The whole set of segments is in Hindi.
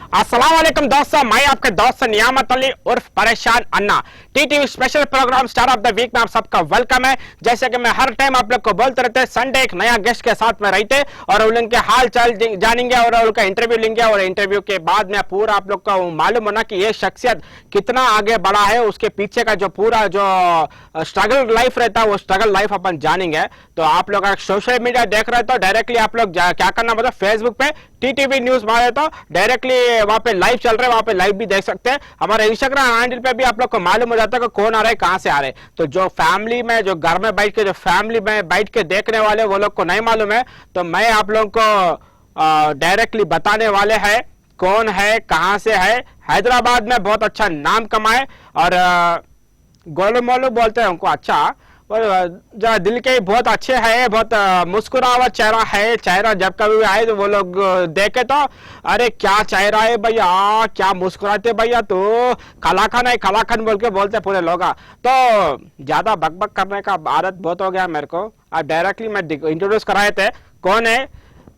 अस्सलाम वालेकुम दोस्तों, मैं आपके दोस्त नियामत अली उर्फ Pareshan Anna. TTV special programme star of the week में आप सबका वेलकम है। जैसे कि मैं हर टाइम आप लोग को बोलते रहते, संडे एक नया गेस्ट के साथ में रहते और उनके हाल चाल जानेंगे और उनका इंटरव्यू लेंगे और इंटरव्यू के बाद में पूरा आप लोग को मालूम होना कि ये शख्सियत कितना आगे बढ़ा है, उसके पीछे का जो पूरा जो स्ट्रगल लाइफ रहता है वो स्ट्रगल लाइफ अपन जानेंगे। तो आप लोग अगर सोशल मीडिया देख रहे हो तो डायरेक्टली आप लोग क्या करना, मतलब फेसबुक पे टीटीवी न्यूज मारे तो डायरेक्टली वहां पे लाइव चल रहे हैं, वहां पे लाइव भी देख सकते हैं। हमारे इंस्टाग्राम हैंडल पे भी आप लोग को मालूम हो जाता है कि कौन आ रहा है, कहां से आ रहे हैं। तो जो फैमिली में, जो घर में बैठ के, जो फैमिली में बैठ के देखने वाले वो लोग को नहीं मालूम है, तो मैं आप लोगों को डायरेक्टली बताने वाले हैं कौन है, कहां से है। हैदराबाद में बहुत अच्छा नाम कमाए और गोलू मोलू बोलते हैं उनको, अच्छा जो दिल के बहुत अच्छे है, बहुत मुस्कुरा हुआ चेहरा है। चेहरा जब कभी आए तो वो लोग देखे तो अरे क्या चेहरा है भैया, क्या मुस्कुराते भैया, तो कलाखान है, कलाखान बोल के बोलते पूरे लोग। तो ज्यादा बकबक करने का आदत बहुत हो गया मेरे को। अब डायरेक्टली मैं इंट्रोड्यूस कराए थे कौन है,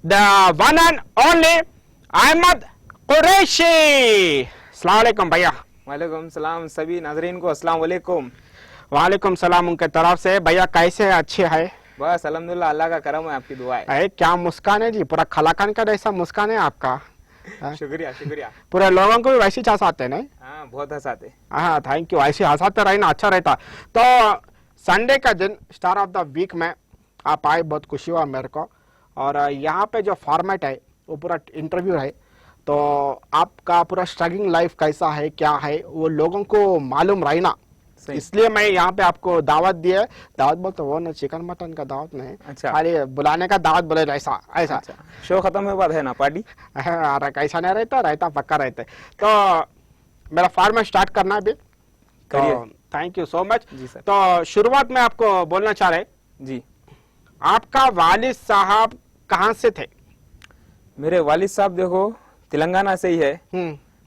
the one and only Ahmad Qureshi. अस्सलाम वालेकुम भैया। वालेकुम सलाम, सभी नाजरीन को अस्सलाम वालेकुम। वालेकुम सलाम उनके तरफ से। भैया कैसे है, अच्छे है? बस अल्हम्दुलिल्लाह, अल्लाह का करम है, आपकी दुआ है। अरे क्या मुस्कान है जी, पूरा खलाकान का जैसा मुस्कान है आपका। शुक्रिया शुक्रिया। पूरे लोगों को भी वैसे ही हंसाते नहीं? हाँ, बहुत हंसाते। हाँ थैंक यू, ऐसे हंसाते रहे ना, अच्छा रहता। तो संडे का दिन स्टार ऑफ द वीक में आप आए, बहुत खुशी हुआ मेरे को। और यहाँ पे जो फॉर्मेट है वो पूरा इंटरव्यू है, तो आपका पूरा स्ट्रगलिंग लाइफ कैसा है, क्या है, वो लोगों को मालूम रहना, इसलिए मैं यहाँ पे आपको दावत दी है। दावत बोलते वो ना, चिकन मटन का दावत नहीं, अच्छा, अरे बुलाने का दावत बोले, ऐसा ऐसा। अच्छा। शो खत्म हुए बाद है ना पार्टी? अरे कैसा नहीं रहता, रहता पक्का रहता। तो मेरा फॉर्मेट स्टार्ट करना है अभी, करिए। थैंक यू सो मच जी सर। तो शुरुआत में आपको बोलना चाह रहे जी, आपका वालिद साहब कहाँ से थे? मेरे वालिद साहब देखो तेलंगाना से ही है,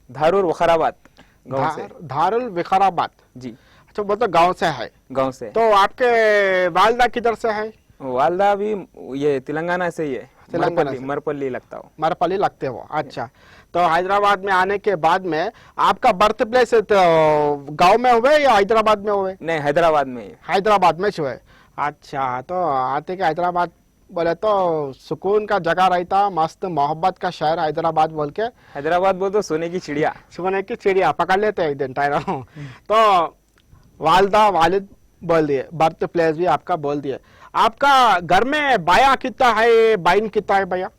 धारूर वखराबाद गांव से। धारुल विकाराबाद जी, अच्छा, बोलते गांव से है। गांव से। तो आपके वालदा किधर से है? वालदा भी ये तेलंगाना से ही है, तेलंगाना से। मरपल्ली लगता हो। मरपल्ली लगते हो, अच्छा। तो हैदराबाद में आने के बाद में आपका बर्थ प्लेस तो गांव में हुए या हैदराबाद में हुए? नहीं, हैदराबाद में ही। हैदराबाद में हुए, अच्छा। तो आते के हैदराबाद बोले तो सुकून का जगह रहता, मस्त मोहब्बत का शहर हैदराबाद बोल के। हैदराबाद बोल तो सोने की चिड़िया। सोने की चिड़िया पकड़ लेते हैं एक दिन टाइम। तो वालदा वालिद बोल दिए, बर्थ प्लेस भी आपका बोल दिए। आपका घर में बाया कितना है, बाइन कितना है भैया?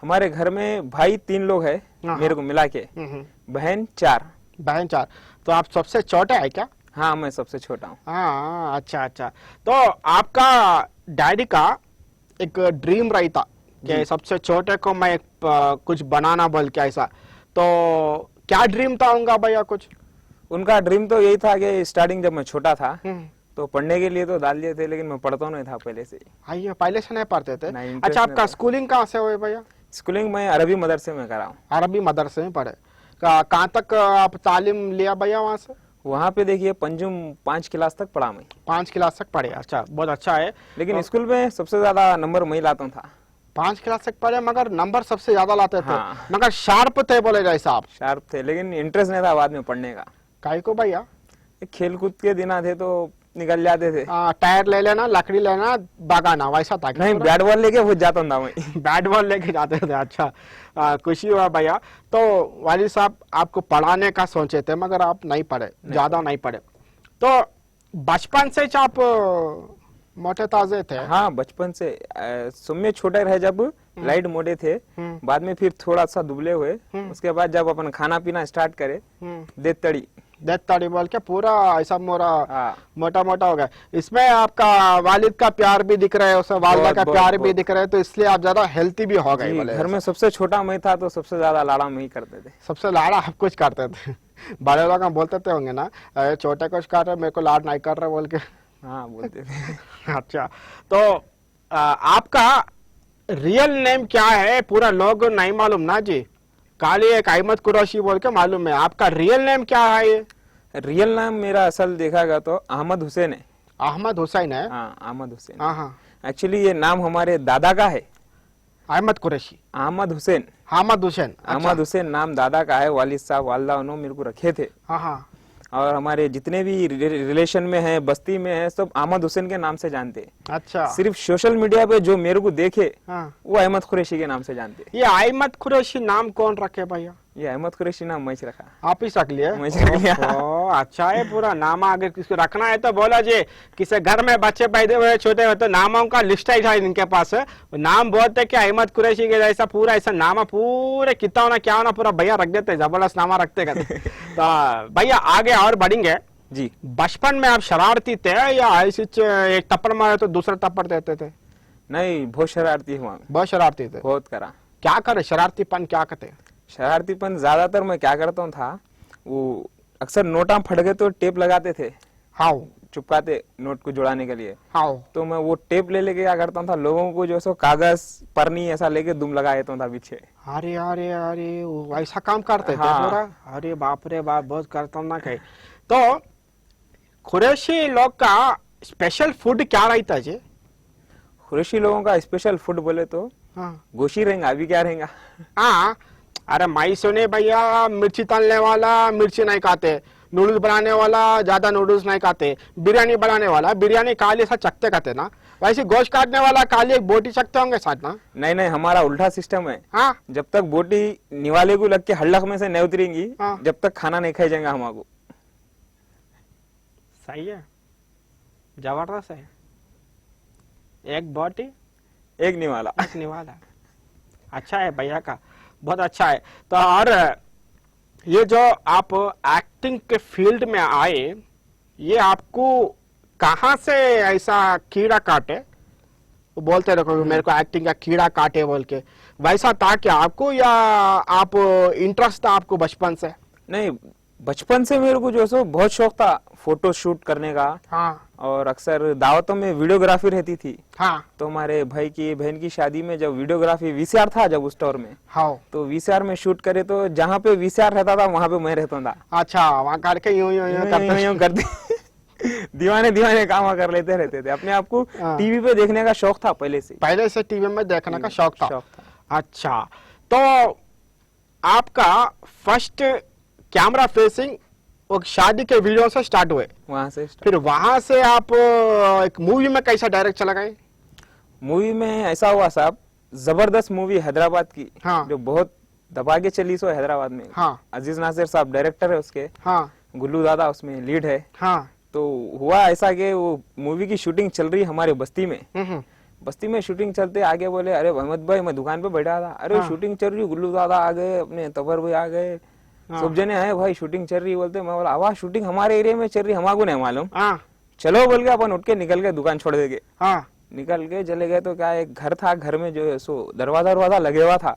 हमारे घर में भाई 3 लोग है, मेरे को मिला के। बहन 4। बहन 4। तो आप सबसे छोटे है क्या? हाँ, मैं सबसे छोटा हूँ। हाँ, अच्छा अच्छा। तो आपका डैडी का एक ड्रीम रहता कि सबसे छोटे को मैं कुछ बनाना बोल के, ऐसा। तो क्या ड्रीम था उनका भैया कुछ? उनका ड्रीम तो यही था कि स्टार्टिंग जब मैं छोटा था तो पढ़ने के लिए तो डाल दिए थे, लेकिन मैं पढ़ता नहीं था पहले से। आइए, पहले से नहीं पढ़ते थे? नहीं, interest अच्छा, नहीं आपका था। स्कूलिंग कहाँ से हुई भैया? स्कूलिंग मैं अरबी मदरसे में करा हूँ। अरबी मदरसे में पढ़े। कहाँ तक आप तालीम लिया भैया वहाँ से? वहाँ पे देखिए पंजुम 5 क्लास तक पढ़ा मैं। 5 क्लास तक पढ़े, अच्छा, बहुत अच्छा है। लेकिन स्कूल में सबसे ज्यादा नंबर मैं लाता था। 5 क्लास तक पढ़े, मगर नंबर सबसे ज्यादा लाते थे। हाँ। मगर शार्प थे बोले जाए साहब। शार्प थे, लेकिन इंटरेस्ट नहीं था बाद में पढ़ने का। काहे को भैया? खेल कूद के दिन आते तो निकल जाते थे। टायर ले लेना, लकड़ी लेना, भगाना, वैसा था क्या? नहीं, बैट बॉल लेके भूल जाता था मैं। बैट बॉल लेके जाते थे, अच्छा। खुशी हुआ भैया। तो वालिद साहब आपको पढ़ाने का सोचे थे, मगर आप नहीं पढ़े, ज्यादा नहीं पढ़े। तो बचपन से आप मोटे ताजे थे? हाँ, बचपन से। सुम्मे छोटे रहे जब लाइट मोटे थे, बाद में फिर थोड़ा सा दुबले हुए। उसके बाद जब अपन खाना पीना स्टार्ट करे, देत तड़ी बोल के पूरा ऐसा मोरा मोटा मोटा हो गया। इसमें आपका वालिद का प्यार भी दिख रहा है, उसमें वालिदा का प्यार भी दिख रहा है, तो इसलिए आप ज्यादा हेल्थी भी हो गए। घर में सबसे छोटा मैं था तो सबसे ज्यादा लाड़ा मैं ही करते थे। सबसे लाड़ा आप कुछ करते थे? बड़े लोग हम बोलते थे होंगे ना, छोटे कुछ कर रहे, मेरे को लाड नहीं कर रहे बोल के। हाँ, बोलते थे। अच्छा, तो आपका रियल नेम क्या है? पूरा लोग नहीं मालूम ना जी, खाली एक अहमद कुरैशी बोल के मालूम है। आपका रियल नेम क्या है? ये रियल नाम मेरा असल देखा गया तो अहमद हुसैन है। अहमद हुसैन है? हाँ, अहमद हुसैन। हाँ। एक्चुअली ये नाम हमारे दादा का है। अहमद कुरैशी, अहमद हुसैन। हामद हुसैन। अहमद हुसैन नाम दादा का है, वालिद साहब वालदा उन्होंने मेरे को रखे थे। हाँ हाँ। और हमारे जितने भी रिलेशन में है, बस्ती में है, सब अहमद हुसैन के नाम से जानते हैं। अच्छा। सिर्फ सोशल मीडिया पे जो मेरे को देखे हाँ। वो अहमद कुरैशी के नाम से जानते हैं। ये अहमद कुरैशी नाम कौन रखे भैया? ये अहमद कुरैशी नाम मैं रखा। आप ही रख लिए? मैं रख लिया। ओहो, अच्छा है पूरा नाम। अगर किसी को रखना है तो बोला जी, किसी घर में बच्चे पैदा हुए छोटे हुए तो नामों का लिस्ट है इनके पास। नाम बोलते कि अहमद कुरैशी के जैसा पूरा ऐसा नाम पूरे कितना होना क्या होना पूरा भैया रख देते, जबरदस्त नामा रखते कहते। तो भैया आगे और बढ़ेंगे जी। बचपन में आप शरारती थे या ऐसे एक थप्पड़ मारे तो दूसरा थप्पड़ देते थे? नहीं, बहुत शरारती हुआ, बहुत शरारती थे। बहुत करा। क्या करे शरारतीपन क्या करते? शरारतीपन ज्यादातर मैं क्या करता हूँ था, वो अक्सर नोटा फट गए तो टेप लगाते थे, हाँ चिपकाते नोट को जुड़ाने के लिए। हाँ। तो मैं वो टेप ले लेके क्या करता था, लोगों को जो सो कागज परनी ऐसा लेके दुम लगा देता था पीछे। अरे अरे अरे, वो ऐसा काम करते थे हाँ। पूरा? अरे बाप रे बाप, बहुत करता हूँ ना कहीं। तो कुरैशी लोग का स्पेशल फूड क्या रहता है जी? कुरैशी लोगों का स्पेशल फूड बोले तो हाँ गोशी रहेगा, अभी क्या रहेगा। हाँ। अरे माई सुने भैया, मिर्ची तलने वाला मिर्ची नहीं खाते, नूडल्स बनाने वाला ज्यादा नूडल्स नहीं खाते, बिरयानी बनाने वाला बिरयानी काली सा चकते खाते ना, वैसे गोश्त काटने वाला काली एक बोटी चकते होंगे साथ ना? नहीं नहीं, हमारा उल्टा सिस्टम है। हाँ। जब तक बोटी निवाले को लग के हल्लक में से नहीं उतरेंगी, हाँ। जब तक खाना नहीं खाई जाएगा हमारे। सही है, जबरदस्त है। एक बोटी एक निवाला। एक निवाला, अच्छा है भैया का, बहुत अच्छा है। तो और ये जो आप एक्टिंग के फील्ड में आए, ये आपको कहाँ से ऐसा कीड़ा काटे? वो बोलते रखो मेरे को एक्टिंग का कीड़ा काटे बोल के, वैसा था क्या आपको, या आप इंटरेस्ट था आपको बचपन से? नहीं, बचपन से मेरे को जो सो बहुत शौक था फोटो शूट करने का। हाँ और अक्सर दावतों में वीडियोग्राफी रहती थी। हाँ तो हमारे भाई की बहन की शादी में जब वीडियोग्राफी वीसीआर था, जब उस दौर में, हाँ। तो वीसीआर में शूट करे तो जहाँ पे वीसीआर रहता था वहां पे मैं रहता था। अच्छा, वहाँ करके यूं यूं यूं करते? यूं करते दीवाने दीवाने काम कर लेते रहते थे। अपने आप को हाँ। टीवी पे देखने का शौक था पहले से। पहले से टीवी में देखने का शौक था? शौक था। अच्छा, तो आपका फर्स्ट कैमरा फेसिंग वो शादी के वीडियो से स्टार्ट हुए, वहां से फिर वहां से आप एक मूवी में कैसा डायरेक्ट चला गए? मूवी में ऐसा हुआ साहब, जबरदस्त मूवी हैदराबाद की, हाँ। जो बहुत दबा के चली सो हैदराबाद में। हाँ अजीज नासिर साहब डायरेक्टर है उसके, हाँ गुल्लू दादा उसमें लीड है। हाँ। तो हुआ ऐसा कि वो मूवी की शूटिंग चल रही हमारे बस्ती में। बस्ती में शूटिंग चलते आगे बोले, अरे अहमद भाई मैं दुकान पे बैठा था, अरे हाँ। शूटिंग चल रही, गुल्लू दादा आ गए, अपने तबर भाई आ गए, हाँ। सब जने आए, भाई शूटिंग चल रही। बोलते मैं बोला आवाज शूटिंग हमारे एरिया में चल रही, हमारे को नहीं मालूम। हाँ चलो बोल के अपन उठ के निकल गए, दुकान छोड़ देके हाँ। निकल के चले गए। तो क्या एक घर था, घर में जो है सो दरवाजा लगे हुआ था,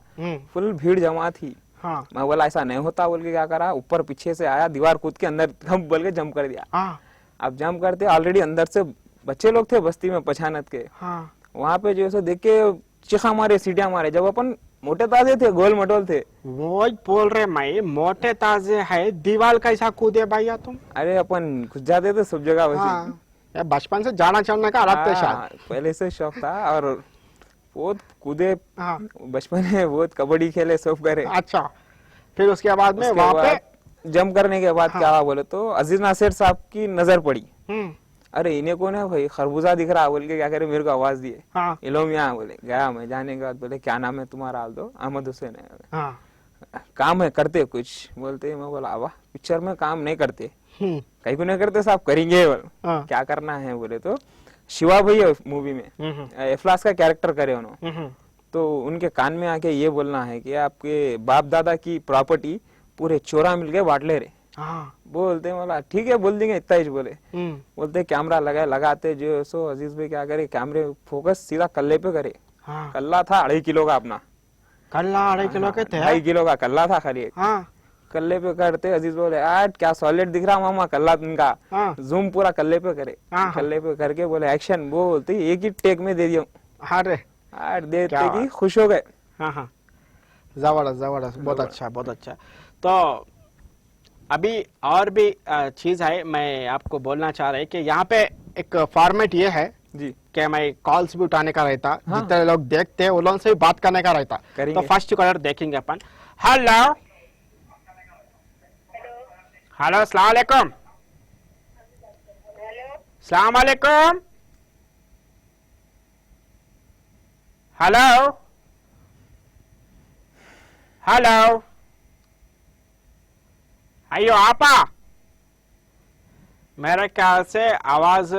फुल भीड़ जमा थी। हाँ मैं बोला ऐसा नहीं होता बोल के क्या करा, ऊपर पीछे से आया, दीवार कूद के अंदर हम बोल के जंप कर दिया। हाँ अब जंप करते ऑलरेडी अंदर से बच्चे लोग थे बस्ती में पछानत के, हाँ। वहां पे जो है देख के चिखा मारे, सीटियां मारे। जब अपन मोटे ताजे थे, गोल मटोल थे। वो बोल रहे मैं मोटे ताजे है, दीवार कैसा कूदे भैया तुम? अरे अपन घुस जाते थे सब जगह वैसे। हाँ, ये बचपन से जाना चढ़ने का आदत है हाँ, शायद। पहले से शौक था और बहुत कूदे। हाँ। बचपन में बहुत कबड्डी खेले, सब करे। अच्छा, फिर उसके बाद में वहां पे जंप करने के बाद क्या हुआ बोले तो अजीज नासिर साहब की नजर पड़ी। अरे इन्हें कौन है भाई, खरबूजा दिख रहा बोल के क्या करे, मेरे को आवाज दिए, हाँ इलोम यहाँ बोले। गया मैं, जाने के बाद बोले क्या नाम है तुम्हारा? दो अहमद हुसैन है। हाँ। काम है करते कुछ? बोलते मैं बोला वाह, पिक्चर में काम नहीं करते। हम्म, कहीं को नहीं करते साहब, करेंगे बोल। हाँ। क्या करना है बोले तो शिवा भैया मूवी में एफलास का कैरेक्टर करे उन्होंने। तो उनके कान में आके ये बोलना है कि आपके बाप दादा की प्रॉपर्टी पूरे चोरा मिल के बांट ले रहे। हाँ। बोलते बोला ठीक है, बोल देंगे इतना ही बोले। हम्म, बोलते कैमरा लगाते जो सो अजीज भाई क्या करे, कैमरे फोकस सीधा कल्ले पे करे। हाँ। कल्ला था 2.5 किलो का अपना, कल्ला 2.5 किलो के थे? 2.5 किलो का कल्ला था खाली एक। हाँ कल्ले पे करते अजीज बोले आठ क्या सॉलिड दिख रहा मामा कल्ला तुमका। हाँ जूम पूरा कल्ले पे करे। हाँ। कल्ले पे करके बोले एक्शन, बोलते एक ही टेक में दे दिया। अरे आठ देते क्या कि बात। खुश हो गए। हाँ हाँ, जबरदस्त जबरदस्त, बहुत अच्छा बहुत अच्छा। तो अभी और भी चीज है, मैं आपको बोलना चाह रहा है कि यहाँ पे एक फॉर्मेट ये है जी कि मैं कॉल्स भी उठाने का रहता, हाँ। जितने लोग देखते हैं उन लोगों से भी बात करने का रहता। करेंगे। तो फर्स्ट कॉलर देखेंगे अपन। हेलो हेलो, अस्सलाम वालेकुम। अस्सलाम वालेकुम। हेलो हेलो, अयो आपा, मेरे ख्याल से आवाज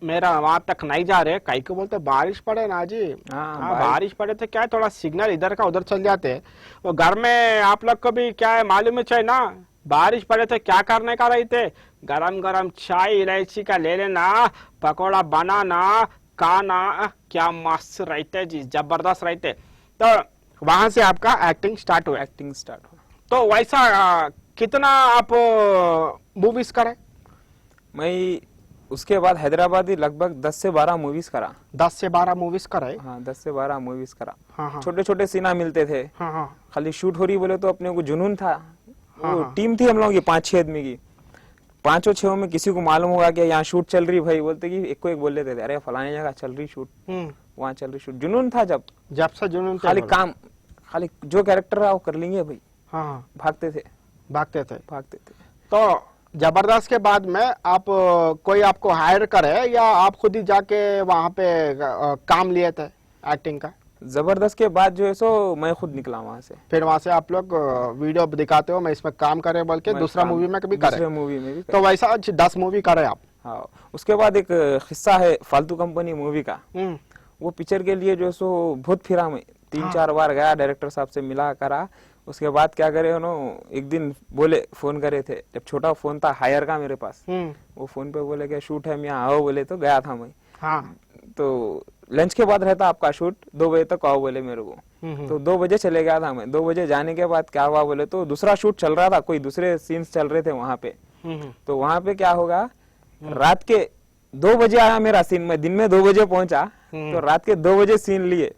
मेरा वहां तक नहीं जा रहे। कई को बोलते बारिश पड़े ना जी। हाँ, बारिश पड़े तो क्या है, थोड़ा सिग्नल इधर का उधर चल जाते हैं। वो घर में आप लोग को भी क्या है मालूम है चाहिए ना, बारिश पड़े तो क्या करने का रहते, गरम गरम चाय इलायची का ले लेना, पकौड़ा बनाना खाना, क्या मस्त रहते जी, जबरदस्त रहते। तो वहां से आपका एक्टिंग स्टार्ट हुआ। एक्टिंग स्टार्ट हुआ। तो वैसा कितना आप मूवीज करे? मैं उसके बाद हैदराबादी लगभग 10 से 12 मूवीज करा। 10 से 12 मूवीज करे? हाँ 10 से 12 मूवीज करा। हाँ हाँ छोटे छोटे सीना मिलते थे, हाँ हाँ खाली शूट हो रही बोले तो अपने को जुनून था। हाँ, वो हाँ। टीम थी हम लोगों की 5-6 आदमी की। 5-6 में किसी को मालूम होगा कि यहाँ शूट चल रही, भाई बोलते कि एक को एक बोल देते थे, अरे फलाने जगह चल रही शूट, वहाँ चल रही शूट। जुनून था जब से जुनून थे खाली बोलो। काम, खाली जो कैरेक्टर रहा वो कर लेंगे भाई। हाँ हाँ, भागते थे भागते थे। भागते थे। तो जबरदस्त के बाद में आप कोई आपको हायर करे या आप खुद ही जाके वहां पे काम लिए थे एक्टिंग का? जबरदस्त के बाद जो है सो मैं खुद निकला वहां से। फिर वहां से आप लोग वीडियो दिखाते हो, मैं इसमें काम करे बोल के मैं दूसरा काम- मूवी में कभी करे? दूसरे मूवी में भी तो वैसा 10 मूवी करे आप? हाँ। उसके बाद एक किस्सा है फालतू कंपनी मूवी का। हम्म, वो पिक्चर के लिए जो है सो बहुत फिरा मैं, 3-4 बार गया, डायरेक्टर साहब से मिला करा। उसके बाद क्या करे उन्होंने, एक दिन बोले, फोन करे थे, जब छोटा फोन था हायर का मेरे पास, वो फोन पे बोले कि शूट है, मैं यहाँ आओ बोले, तो गया था मैं। हाँ तो लंच के बाद रहता आपका शूट, 2 बजे तक आओ बोले मेरे को। तो 2 बजे चले गया था मैं। 2 बजे जाने के बाद क्या हुआ बोले तो दूसरा शूट चल रहा था, कोई दूसरे सीन्स चल रहे थे वहां पे। तो वहां पे क्या होगा, रात के 2 बजे आया मेरा सीन, मैं दिन में 2 बजे पहुंचा, तो रात के 2 बजे सीन लिए।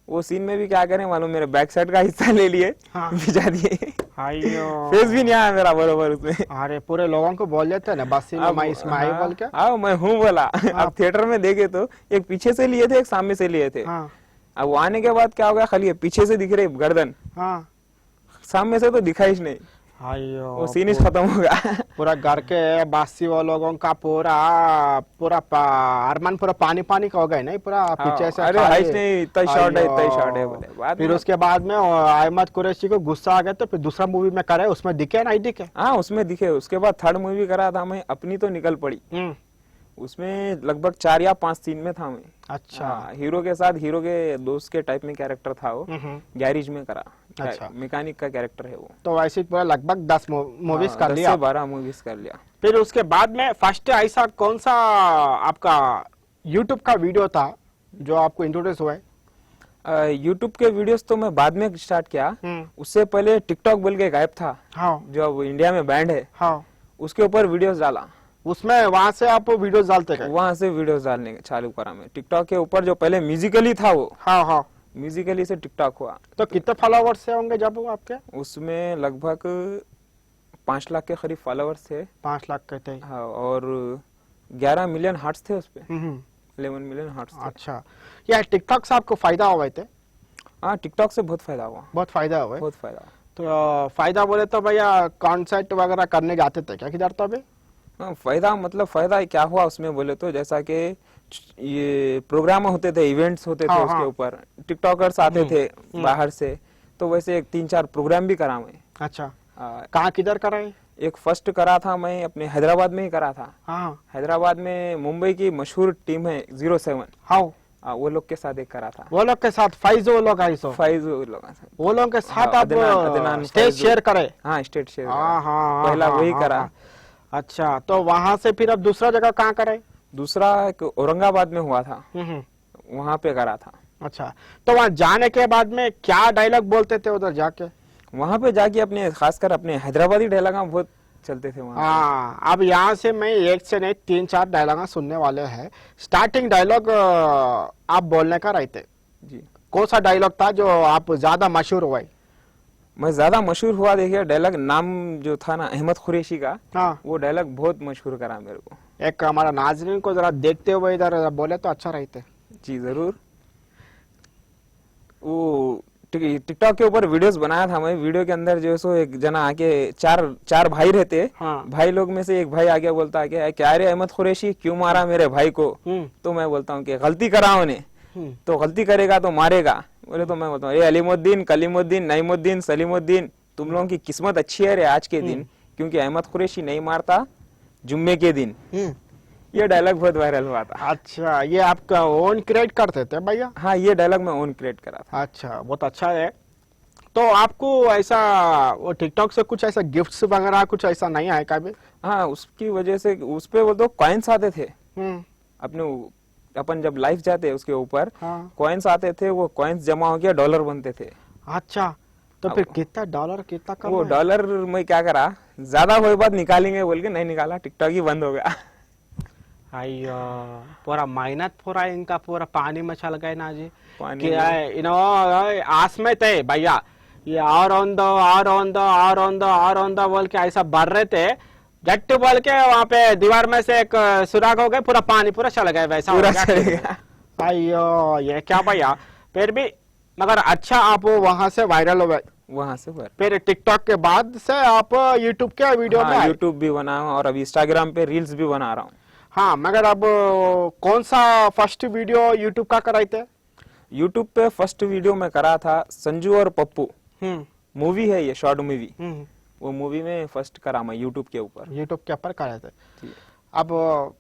वो सीन में भी क्या करें मालूम, मेरे बैक साइड का हिस्सा ले लिए, हाँ। भिजा दिए। आयो, फेस भी नहीं आया मेरा बरोबर उसमें। अरे पूरे लोगों को बोल देते हैं ना बस इस्माइल बोल के। हाँ मैं हूँ बोला। अब थिएटर में देखे तो एक पीछे से लिए थे, एक सामने से लिए थे। हाँ अब वो आने के बाद क्या हो गया, खाली पीछे से दिख रही गर्दन, हाँ, सामने से तो दिखाई ही नहीं। आयो, वो सीन ही खत्म हो गया। पूरा घर के बासी वो लोगों का पूरा पूरा अरमान पूरा पानी पानी का हो गए नहीं, पूरा पीछे से अरे खाली। हाइस नहीं, इतना शॉर्ट है, इतना ही आयो। शॉर्ट है बोले। बाद फिर में उसके बाद में अहमद कुरैशी को गुस्सा आ गया, तो फिर दूसरा मूवी में करे, उसमें दिखे नहीं दिखे? हाँ उसमें दिखे। उसके बाद 3rd मूवी करा था मैं, अपनी तो निकल पड़ी। उसमें लगभग 4 या 5 सीन में था मैं। अच्छा। हाँ, हीरो के साथ, हीरो के दोस्त के टाइप में कैरेक्टर था वो। गैरेज में करा, अच्छा। मैकेनिक का कैरेक्टर है वो। तो वैसे पूरा लगभग 10 मूवीज हाँ, कर 10 लिया। से 12 मूवीज कर लिया। फिर उसके बाद में फर्स्ट ऐसा कौन सा आपका यूट्यूब का वीडियो था जो आपको इंट्रोड्यूस हुआ है? यूट्यूब के वीडियोस तो मैं बाद में स्टार्ट किया। उससे पहले टिकटॉक बोल के एक ऐप था, हाँ जो अब इंडिया में बैंड है, हाँ, उसके ऊपर वीडियोस डाला। उसमें वहां से आप वीडियोस डालते गए? वहां से वीडियोस डालने चालू करा मैं। टिकटॉक के ऊपर जो पहले म्यूजिकली था वो, हाँ हाँ। म्यूजिकली से टिकटॉक हुआ। तो कितने फॉलोवर्स से होंगे जब वो आपके? उसमें लगभग 5 लाख के करीब फॉलोअर्स थे। 5 लाख के थे। हाँ, और 11 मिलियन हार्ट्स थे उसपे। हम्म, 11 मिलियन हार्ट्स थे। अच्छा। यार टिकटॉक से आपको फायदा हुआ थे? हाँ टिकटॉक से बहुत फायदा हुआ, बहुत फायदा हुआ है। बहुत फायदा। तो फायदा बोले तो भैया कॉन्सर्ट वगैरह करने जाते थे क्या किधर? तो अभी हाँ फायदा मतलब फायदा क्या हुआ उसमें बोले तो, जैसा कि ये प्रोग्राम होते थे, इवेंट्स होते थे, हाँ, उसके हाँ। ऊपर टिकटॉकर्स आते थे बाहर से, तो वैसे एक 3-4 प्रोग्राम भी करा मैं। अच्छा, कहाँ किधर कराए? एक फर्स्ट करा था मैं अपने हैदराबाद में ही करा था। हाँ हैदराबाद में मुंबई की मशहूर टीम है 07, हाँ, वो लोग के साथ एक करा था। वो लोग के साथ फाइज वो लोग आई सो फाइज लोग वो लोग के साथ हाँ, आप अदनान स्टेज फैज शेयर करे? हाँ स्टेट शेयर हाँ हाँ, पहला हाँ, वही हाँ, करा। हाँ। अच्छा, तो वहां से फिर अब दूसरा जगह कहाँ करे? दूसरा एक औरंगाबाद में हुआ था, वहां पे करा था। अच्छा, तो वहां जाने के बाद में क्या डायलॉग बोलते थे उधर जाके? वहां पे जाके अपने खासकर अपने हैदराबादी डायलॉग बहुत चलते थे वहां। हाँ, अब यहाँ से मैं एक से नहीं 3-4 डायलॉग सुनने वाले हैं। स्टार्टिंग डायलॉग आप बोलने का रहते, जी कौन सा डायलॉग था जो आप ज्यादा मशहूर हुआ? मैं ज्यादा मशहूर हुआ देखिए, डायलॉग नाम जो था ना अहमद कुरैशी का, हाँ, वो डायलॉग बहुत मशहूर करा मेरे को। एक हमारा नाजरीन को जरा देखते हुए इधर बोले तो अच्छा रहते। जी जरूर। वो टिकटॉक के ऊपर वीडियोस बनाया था मैं। वीडियो के अंदर जो है सो एक जना आके चार भाई रहते। हाँ। भाई लोग में से एक भाई आगे बोलता है कि क्या रे अहमद कुरैशी क्यों मारा मेरे भाई को। हम्म। तो मैं बोलता हूँ कि गलती करा उन्हें तो गलती करेगा तो मारेगा। बोले तो मैं बोलता हूँ अलीमुद्दीन कलीमुद्दीन नईमुद्दीन सलीमुद्दीन तुम लोगों की किस्मत अच्छी है रे आज के दिन, क्योंकि अहमद कुरैशी नहीं मारता जुम्मे के दिन। ये डायलॉग बहुत वायरल हुआ था। अच्छा, ये आपका ओन क्रिएट करते थे भैया? हाँ, ये डायलॉग मैं ओन क्रिएट करा था। अच्छा, बहुत अच्छा है। तो आपको ऐसा वो टिकटॉक से कुछ ऐसा गिफ्ट्स वगैरह कुछ ऐसा नहीं आया कभी? हाँ, उसकी वजह से उस पे वो तो कॉइन्स आते थे अपने। अपन जब लाइव जाते उसके ऊपर कॉइन्स आते थे, वो कॉइन्स जमा हो गया डॉलर बनते थे। अच्छा, तो फिर कितना डॉलर कितना कम? वो डॉलर मैं क्या करा, ज्यादा हुए बाद निकालेंगे बोल के नहीं निकाला, टिकटॉक ही बंद हो गया। अयो, पूरा मेहनत पूरा इनका पूरा पानी में चल गए ना जी। पानी क्या इनो आस में थे भैया, ये और ऑन दो और ऑन दो और ऑन दो और ऑन दो बोल के ऐसा भर रहे थे, झट बोल के वहाँ पे दीवार में से एक सुराख हो गए, पूरा पानी पूरा चल गया वैसा पूरा हो चल गया। अयो, ये क्या भैया। फिर भी मगर अच्छा आप वहां से वायरल हो गए। वहां से फिर टिकटॉक के बाद से आप यूट्यूब के वीडियो में आए। यूट्यूब भी बना हूँ और अभी इंस्टाग्राम पे रील्स भी बना रहा हूँ। हाँ, मगर अब कौन सा फर्स्ट वीडियो यूट्यूब का कराए थे? यूट्यूब पे फर्स्ट वीडियो में करा था संजू और पप्पू। मूवी है ये, शॉर्ट मूवी। वो मूवी में फर्स्ट करा मैं यूट्यूब के ऊपर। यूट्यूब के ऊपर कराए थे। अब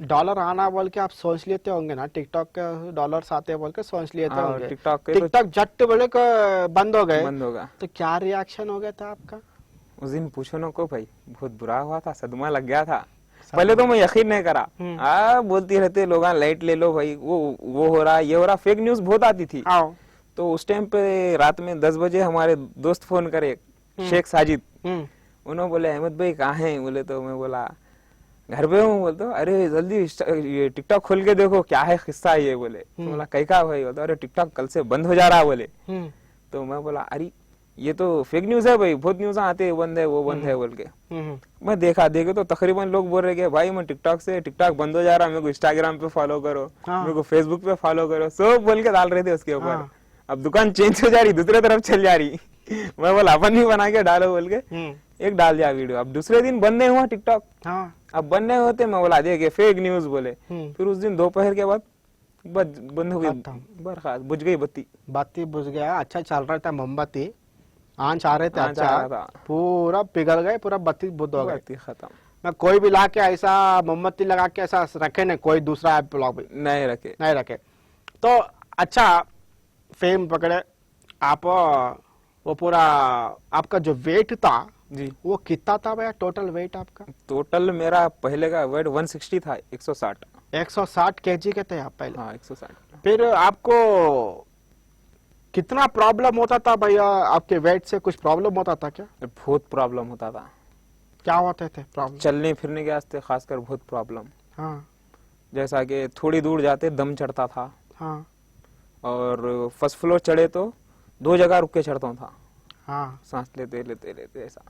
डॉलर आना बोल के आप सोच लेते होंगे ना, टिकटॉक के डॉलर्स आते बोल के सोच लेते होंगे। टिकटॉक झट बोले बंद हो गए, बंद होगा तो क्या रिएक्शन हो गया था आपका? उस दिन पूछो ना को भाई, बहुत बुरा हुआ था, सदमा लग गया था। पहले तो मैं यकीन नहीं करा। बोलती रहते लोग लाइट ले लो भाई, वो हो रहा ये हो रहा, फेक न्यूज बहुत आती थी। तो उस टाइम पे रात में 10 बजे हमारे दोस्त फोन करे, शेख साजिद। उन्होंने बोले अहमद भाई कहाँ हैं? बोले तो मैं बोला घर पे हूँ। बोलते अरे जल्दी टिकटॉक खोल के देखो क्या है किस्सा ये। बोले तो बोला कहीं का भाई? बोलते अरे टिकटॉक कल से बंद हो जा रहा। बोले तो मैं बोला अरे ये तो फेक न्यूज है भाई, बहुत न्यूज आते हैं बंद है वो बंद है बोल के। मैं देखे तो तकरीबन लोग बोल रहे भाई मैं टिकटॉक बंद हो जा रहा, मेरे को इंस्टाग्राम पे फॉलो करो, मेरे को फेसबुक पे फॉलो करो, सब बोल के डाल रहे थे उसके ऊपर। अब दुकान चेंज हो जा रही, दूसरे तरफ चल जा रही। मैं बोला अपन भी बना के डालो बोल के एक डाल दिया वीडियो। अब दूसरे दिन बंद नहीं हुआ टिकटॉक। अब बंद नहीं होते, मैं बोला देखे फेक न्यूज बोले। फिर उस दिन दोपहर के बाद बंद हो गई, बरखास्त, बुझ गई बत्ती बुझ गया। अच्छा चल रहा था मोमबत्ती, आंच आ रहे थे, अच्छा पूरा पिघल गए, पूरा बत्ती बुझ हो गई, खत्म। मैं कोई भी ला के ऐसा मोमबत्ती लगा के ऐसा रखे नहीं, कोई दूसरा ऐप नहीं रखे। तो अच्छा फेम पकड़े आप, वो पूरा आपका जो वेट था जी, वो कितना था भैया टोटल वेट आपका? टोटल मेरा पहले का वेट 160 था, 160 केजी के थे आप पहले? हाँ 160। फिर आपको कितना प्रॉब्लम होता था भैया? आपके वेट से कुछ प्रॉब्लम होता था क्या? बहुत प्रॉब्लम होता था। क्या होते थे प्रॉब्लम? चलने फिरने के वास्ते खासकर बहुत प्रॉब्लम। हाँ। जैसा कि थोड़ी दूर जाते दम चढ़ता था। हाँ। और फर्स्ट फ्लोर चढ़े तो 2 जगह रुक के चढ़ता था। हाँ। सांस लेते लेते लेते ऐसा।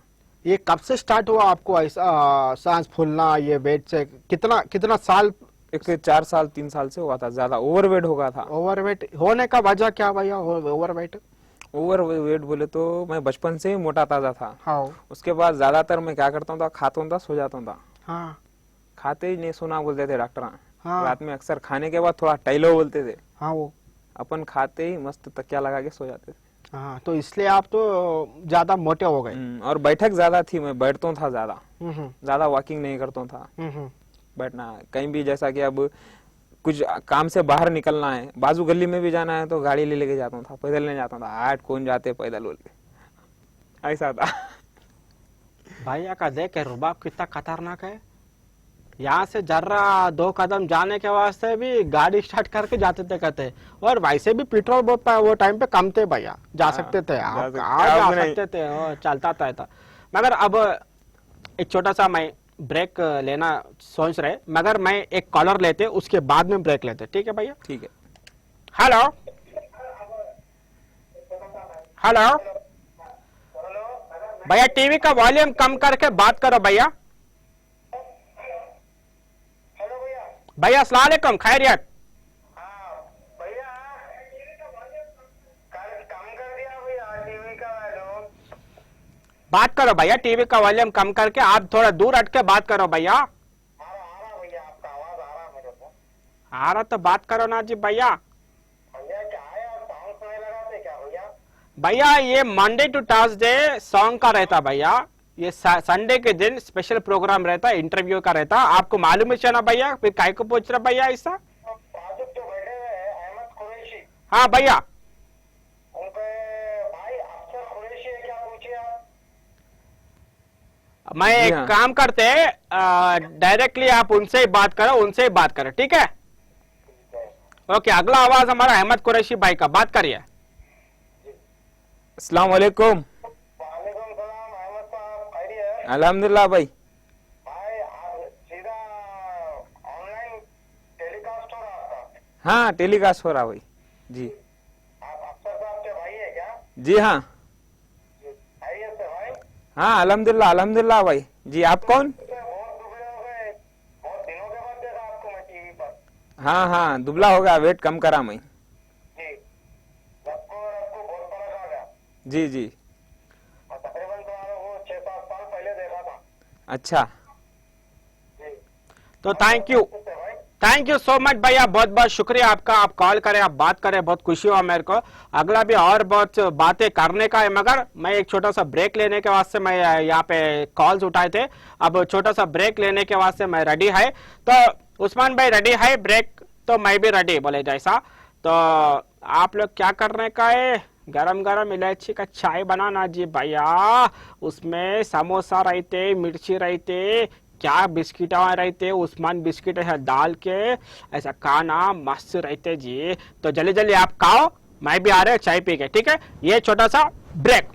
ये कब से स्टार्ट हुआ आपको ऐसा सांस फूलना ये वेट से? कितना साल? 4 साल 3 साल से हुआ था, ज्यादा ओवरवेट हो गया था। ओवरवेट होने का वजह क्या भैया? ओवरवेट बोले तो मैं बचपन से ही मोटा ताजा था। हाँ। उसके बाद ज्यादातर मैं क्या करता था, खाता था सो जाता था। हाँ। खाते ही नहीं सोना बोलते थे डॉक्टर। हाँ। रात में अक्सर खाने के बाद थोड़ा टहलो बोलते थे। हाँ, वो अपन खाते ही मस्त तकिया लगा के सो जाते थे। हाँ, तो इसलिए आप तो ज्यादा मोटे हो गए। और बैठक ज्यादा थी, मैं बैठता था ज्यादा वॉकिंग नहीं करता था। बैठना कहीं भी, जैसा कि अब कुछ काम से बाहर निकलना है, बाजू गली में भी जाना है तो गाड़ी ले लेके जाता था, पैदल नहीं जाता था। आज कौन जाते पैदल बोल के, ऐसा था। भैया का देख रुबाब कितना खतरनाक है। यहाँ से जर्रा 2 कदम जाने के वास्ते भी गाड़ी स्टार्ट करके जाते थे कहते। और वैसे भी पेट्रोल वो टाइम पे कम थे भैया, जा सकते थे आप, जा सकते थे, चलता था। मगर अब एक छोटा सा मैं ब्रेक लेना सोच रहे, मगर मैं एक कॉलर लेते उसके बाद में ब्रेक लेते। ठीक है भैया? ठीक है। हेलो भैया, टीवी का वॉल्यूम कम करके बात करो भैया। भैया अस्सलाम वालेकुम, खैरियत? हाँ भैया, कल कम कर दिया भैया टीवी का वैल्यूम। बात करो भैया, टीवी का वॉल्यूम कम करके, आप थोड़ा दूर हट के बात करो भैया। आ रहा भैया, आपका आवाज आ रहा मेरे को। आ रहा तो बात करो ना जी भैया। भैया क्या है, आप साउंड नहीं लगाते क्या भैया? भैया ये मंडे टू थर्सडे सॉन्ग का रहता भैया, ये संडे के दिन स्पेशल प्रोग्राम रहता, इंटरव्यू का रहता। आपको मालूम है ना भैया, फिर काय को पूछ रहा भैया ऐसा? बाजू जो बैठे हुए हैं अहमद कुरैशी, हाँ भैया, उनके भाई अफसर कुरैशी है क्या, पूछिए आप। मैं जी एक हाँ। काम करते डायरेक्टली आप उनसे ही बात करो, उनसे ही बात करो, ठीक है? ओके, अगला आवाज हमारा अहमद कुरैशी भाई का, बात करिए। अस्सलाम वालेकुम। वालेकुम सलाम अहमद साहब, खैरियत? अल्हम्दुलिल्लाह भाई। भाई आज सीधा ऑनलाइन टेलीकास्ट हो रहा था। हाँ टेलीकास्ट हो रहा भाई। जी आप अफसर साहब के भाई है क्या? जी हाँ। खैरियत से भाई? हाँ अल्हम्दुलिल्लाह अल्हम्दुलिल्लाह भाई। जी आप कौन? बहुत दुबले हो गए, बहुत दिनों के बाद देखा आपको मैं टीवी पर। हाँ हाँ दुबला हो गया, वेट कम करा मैं। जी, सबको और आपको बहुत फर्क आ गया। जी जी। और तकरीबन तुम्हारे वो 6-7 साल पहले देखा था। अच्छा जी, तो थैंक यू, उससे भाई थैंक यू सो मच भैया, बहुत बहुत शुक्रिया आपका, आप कॉल करें, आप बात करें, बहुत खुशी हुआ मेरे को। अगला भी और बहुत बातें करने का है, मगर मैं एक छोटा सा ब्रेक लेने के वास्ते मैं यहाँ पे कॉल्स उठाए थे, अब छोटा सा ब्रेक लेने के वास्ते मैं रेडी है। तो उस्मान भाई रेडी है ब्रेक, तो मैं भी रेडी बोले जैसा। तो आप लोग क्या करने का है, गरम गरम इलायची का चाय बनाना जी भैया, उसमें समोसा रहते, मिर्ची रहते, क्या बिस्किट रहते, उस्मान बिस्किट है डाल के ऐसा खाना मस्त रहते जी। तो जल्दी जल्दी आप खाओ, मैं भी आ रहे चाय पी के, ठीक है? ये छोटा सा ब्रेक।